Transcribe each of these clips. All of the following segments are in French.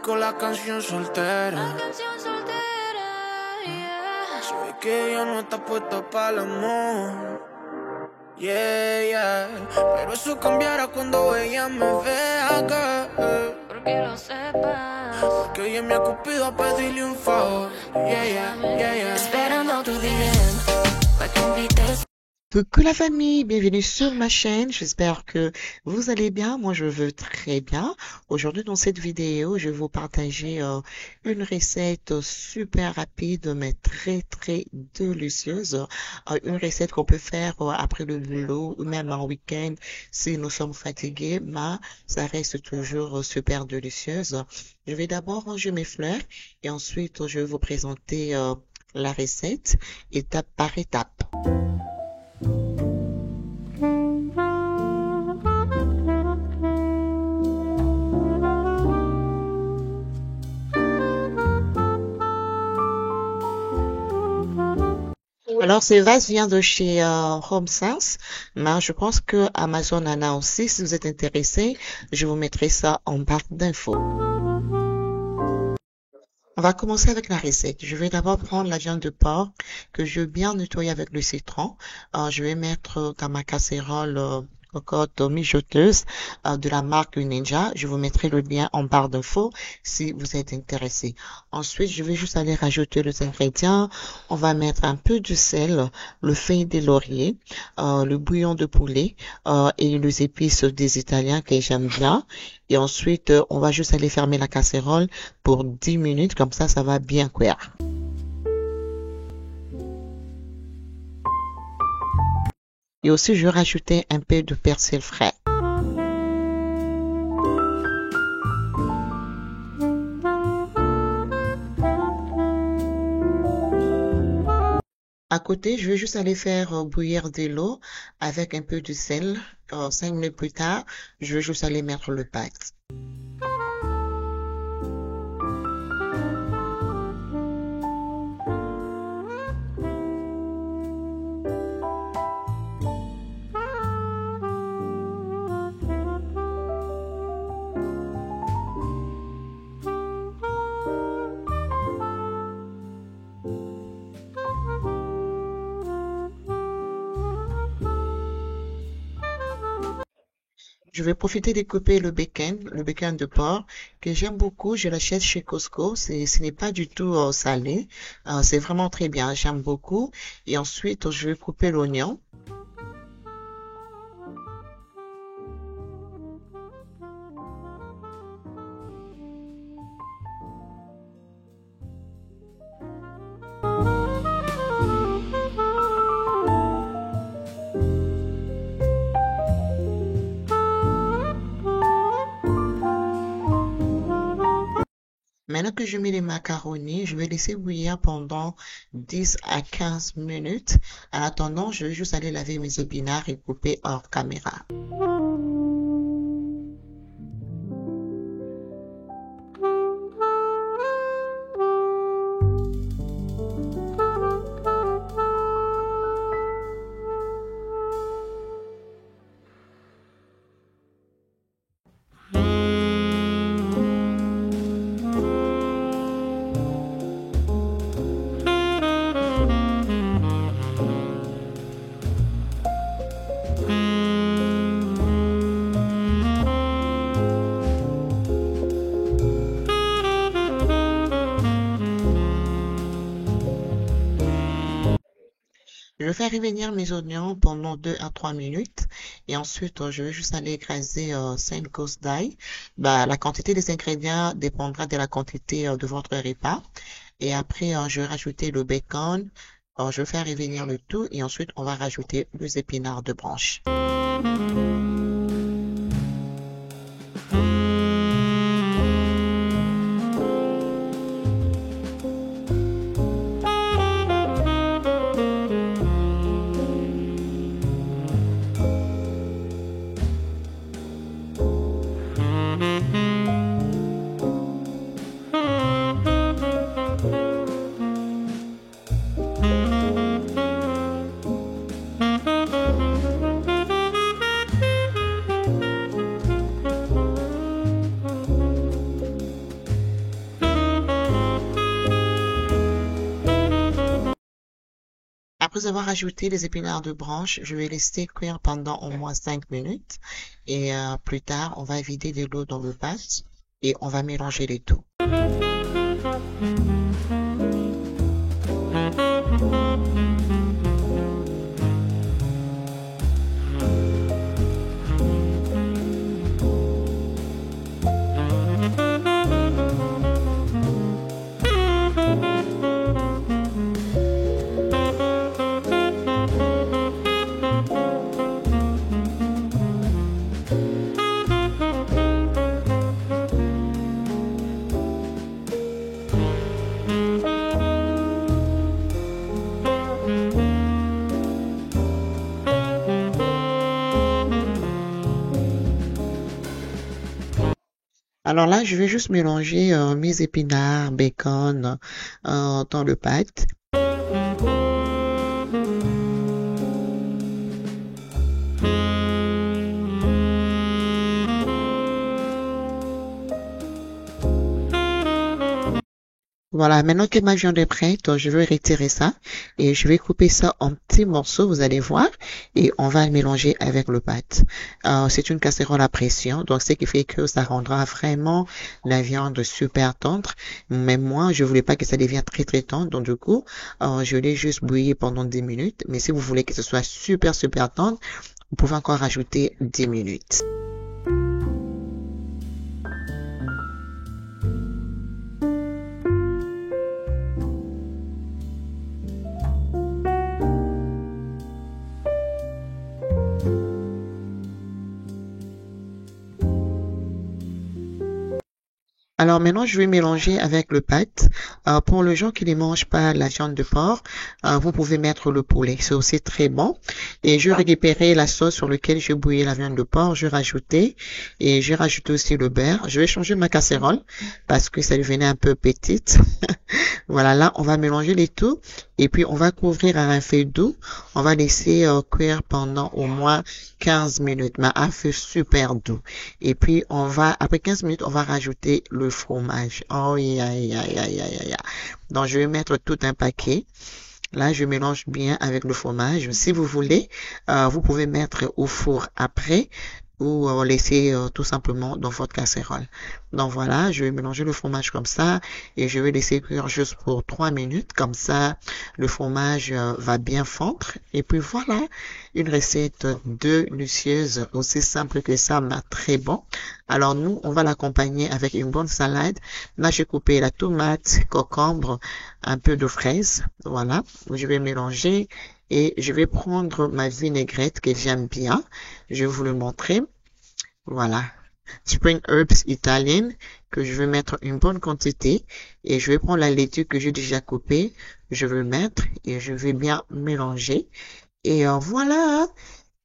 dedico la canción soltera. Se ve que ella no está puesta para el amor. Yeah, yeah. Pero eso cambiará cuando ella me vea, girl. Porque lo sepas. Porque ella me ha cupido a pedirle un favor. Yeah, yeah, yeah, yeah. Esperando tu DM para que invites. Coucou la famille, bienvenue sur ma chaîne, j'espère que vous allez bien, moi je veux très bien. Aujourd'hui dans cette vidéo, je vais vous partager une recette super rapide mais très délicieuse. Une recette qu'on peut faire après le boulot ou même en week-end si nous sommes fatigués, mais ça reste toujours super délicieuse. Je vais d'abord ranger mes fleurs et ensuite je vais vous présenter la recette étape par étape. Alors, ce vase vient de chez Home Sense, mais je pense que Amazon en a aussi. Si vous êtes intéressé, je vous mettrai ça en barre d'infos. On va commencer avec la recette. Je vais d'abord prendre la viande de porc que je vais bien nettoyer avec le citron. Je vais mettre dans ma casserole cocotte mijoteuse de la marque Ninja. Je vous mettrai le lien en barre d'infos si vous êtes intéressé. Ensuite, je vais juste aller rajouter les ingrédients. On va mettre un peu de sel, le feuille de laurier, le bouillon de poulet et les épices des Italiens que j'aime bien. Et ensuite, on va juste aller fermer la casserole pour 10 minutes. Comme ça va bien cuire. Et aussi, je vais rajouter un peu de persil frais. À côté, je vais juste aller faire bouillir de l'eau avec un peu de sel. 5 minutes plus tard, je vais juste aller mettre le pâte. Je vais profiter de couper le bacon de porc que j'aime beaucoup. Je l'achète chez Costco. Ce n'est pas du tout salé. C'est vraiment très bien. J'aime beaucoup. Et ensuite, je vais couper l'oignon. Maintenant que je mets les macaronis, je vais laisser bouillir pendant 10 à 15 minutes. En attendant, je vais juste aller laver mes épinards et couper hors caméra. Je vais faire revenir mes oignons pendant 2 à 3 minutes et ensuite je vais juste aller écraser 5 gousses d'ail. La quantité des ingrédients dépendra de la quantité de votre repas. Et après, je vais rajouter le bacon. Je vais faire revenir le tout et ensuite on va rajouter les épinards de branche. Après avoir ajouté les épinards de branche, je vais laisser cuire pendant au moins 5 minutes. Et plus tard, on va vider de l'eau dans le pâte et on va mélanger les tout. Alors là, je vais juste mélanger mes épinards, bacon dans le pâte. Voilà, maintenant que ma viande est prête, je vais retirer ça et je vais couper ça en petits morceaux, vous allez voir, et on va le mélanger avec le pâte. C'est une casserole à pression, donc ce qui fait que ça rendra vraiment la viande super tendre. Mais moi, je voulais pas que ça devienne très très tendre, donc du coup, je l'ai juste bouilli pendant 10 minutes. Mais si vous voulez que ce soit super super tendre, vous pouvez encore rajouter 10 minutes. Alors maintenant, je vais mélanger avec le pâte. Pour les gens qui ne mangent pas la viande de porc, vous pouvez mettre le poulet. C'est aussi très bon. Et je récupérais la sauce sur laquelle je bouillais la viande de porc. Je rajoutais et j'ai rajouté aussi le beurre. Je vais changer ma casserole parce que ça devenait un peu petite. Voilà, là, on va mélanger les tout et puis on va couvrir à un feu doux. On va laisser cuire pendant au moins 15 minutes, mais à un feu super doux. Et puis, après 15 minutes, on va rajouter le fromage. Oh, Donc, je vais mettre tout un paquet. Là, je mélange bien avec le fromage. Si vous voulez, vous pouvez mettre au four après ou laisser tout simplement dans votre casserole. Donc voilà, je vais mélanger le fromage comme ça et je vais laisser cuire juste pour 3 minutes. Comme ça, le fromage va bien fondre. Et puis voilà, une recette délicieuse, aussi simple que ça, mais très bon. Alors nous, on va l'accompagner avec une bonne salade. Là, j'ai coupé la tomate, concombre, un peu de fraise. Voilà, je vais mélanger. Et je vais prendre ma vinaigrette que j'aime bien. Je vais vous le montrer. Voilà. Spring Herbs italienne que je vais mettre une bonne quantité. Et je vais prendre la laitue que j'ai déjà coupée. Je vais mettre et je vais bien mélanger. Et voilà.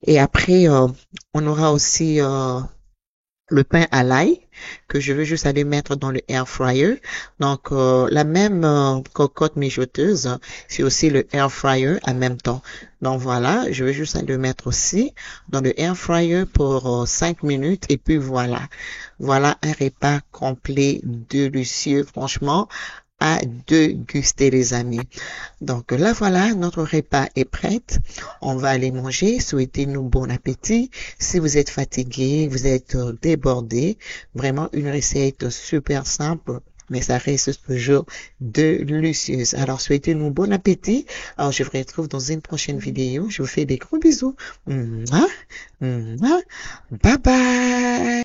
Et après, on aura aussi le pain à l'ail que je vais juste aller mettre dans le air fryer. Donc la même cocotte mijoteuse, c'est aussi le air fryer en même temps. Donc voilà, je vais juste aller le mettre aussi dans le air fryer pour 5 minutes et puis voilà. Voilà un repas complet, délicieux, franchement, à déguster les amis. Donc là voilà, notre repas est prêt. On va aller manger. Souhaitez-nous bon appétit. Si vous êtes fatigué, vous êtes débordé, vraiment une recette super simple, mais ça reste toujours délicieuse. Alors souhaitez-nous bon appétit. Alors je vous retrouve dans une prochaine vidéo. Je vous fais des gros bisous. Bye bye.